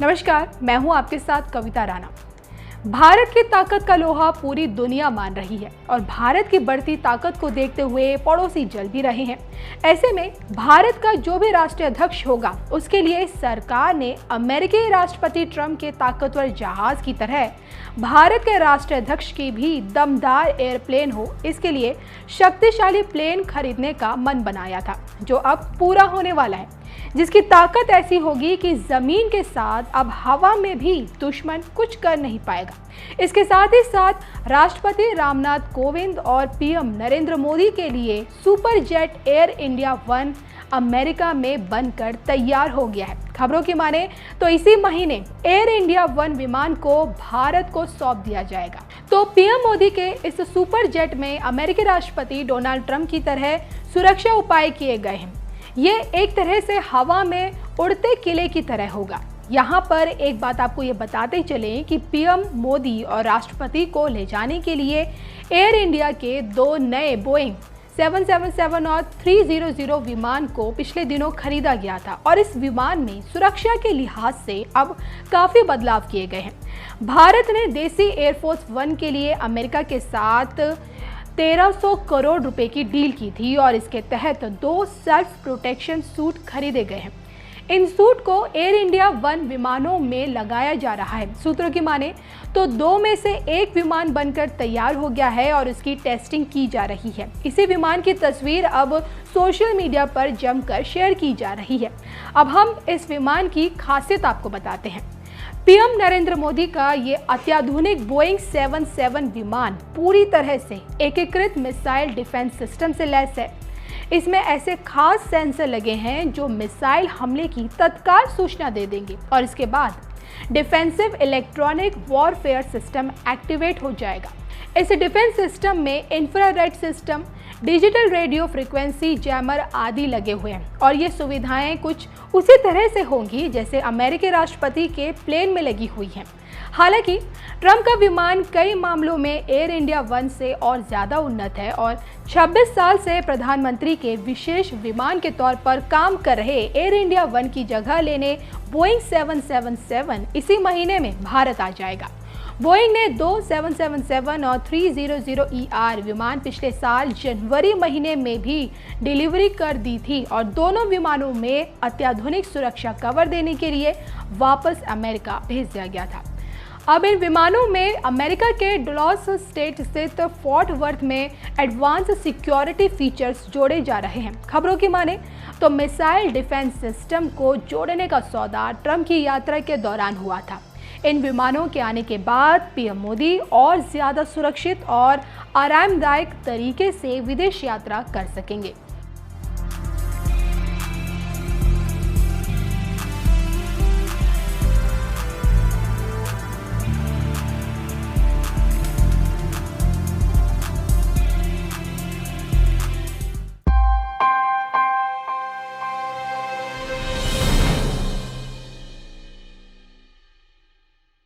नमस्कार, मैं हूं आपके साथ कविता राणा। भारत की ताकत का लोहा पूरी दुनिया मान रही है और भारत की बढ़ती ताकत को देखते हुए पड़ोसी जल भी रहे हैं। ऐसे में भारत का जो भी राष्ट्रीय अध्यक्ष होगा उसके लिए सरकार ने अमेरिकी राष्ट्रपति ट्रंप के ताकतवर जहाज की तरह भारत के राष्ट्रीय अध्यक्ष की भी दमदार एयरप्लेन हो, इसके लिए शक्तिशाली प्लेन खरीदने का मन बनाया था, जो अब पूरा होने वाला है, जिसकी ताकत ऐसी होगी कि जमीन के साथ अब हवा में भी दुश्मन कुछ कर नहीं पाएगा। इसके साथ ही साथ राष्ट्रपति रामनाथ कोविंद और पीएम नरेंद्र मोदी के लिए super jet air India 1 America में बनकर तैयार हो गया है। खबरों की माने तो इसी महीने एयर इंडिया 1 विमान को भारत को सौंप दिया जाएगा। तो पीएम मोदी के इस सुपर जेट में अमेरिकी राष्ट्रपति डोनाल्ड ट्रंप की तरह सुरक्षा उपाय किए गए हैं। ये एक तरह से हवा में उड़ते किले की तरह होगा। यहाँ पर एक बात आपको ये बताते चलें कि पीएम मोदी और राष्ट्रपति को ले जाने के लिए एयर इंडिया के 2 नए बोइंग 777 और 300 विमान को पिछले दिनों खरीदा गया था और इस विमान में सुरक्षा के लिहाज से अब काफ़ी बदलाव किए गए हैं। भारत ने देसी एयरफोर्स 1 के लिए अमेरिका के साथ 1300 करोड़ रुपए की डील की थी और इसके तहत 2 सेल्फ प्रोटेक्शन सूट खरीदे गए हैं। इन सूट को एयर इंडिया 1 विमानों में लगाया जा रहा है। सूत्रों की माने तो 2 में से 1 विमान बनकर तैयार हो गया है और इसकी टेस्टिंग की जा रही है। इसी विमान की तस्वीर अब सोशल मीडिया पर जमकर शेयर की जा रही है। अब हम इस विमान की खासियत आपको बताते हैं। पीएम नरेंद्र मोदी का ये अत्याधुनिक बोइंग 77 विमान पूरी तरह से एकीकृत मिसाइल डिफेंस सिस्टम से लैस है। इसमें ऐसे खास सेंसर लगे हैं जो मिसाइल हमले की तत्काल सूचना दे देंगे और इसके बाद defensive electronic warfare system activate हो जाएगा। इस डिफेंस सिस्टम में infrared system, digital radio frequency jammer आदि लगे हुए हैं और ये सुविधाएं कुछ उसी तरह से होंगी जैसे अमेरिकी राष्ट्रपति के प्लेन में लगी हुई हैं। हालांकि ट्रंप का विमान कई मामलों में एयर इंडिया 1 से और ज़्यादा उन्नत है और 26 साल से प्रधानमंत्री के विशेष विमान के तौर पर काम कर रहे एयर इंडिया 1 की जगह लेने बोइंग 777 इसी महीने में भारत आ जाएगा। बोइंग ने 2 777 और 300ER विमान पिछले साल जनवरी महीने में भी डिलीवरी कर दी थी और दोनों विमानों में अत्याधुनिक सुरक्षा कवर देने के लिए वापस अमेरिका भेज दिया गया था। अब इन विमानों में अमेरिका के डलास स्टेट स्थित फोर्ट वर्थ में एडवांस सिक्योरिटी फीचर्स जोड़े जा रहे हैं। खबरों की माने तो मिसाइल डिफेंस सिस्टम को जोड़ने का सौदा ट्रंप की यात्रा के दौरान हुआ था। इन विमानों के आने के बाद पीएम मोदी और ज़्यादा सुरक्षित और आरामदायक तरीके से विदेश यात्रा कर सकेंगे।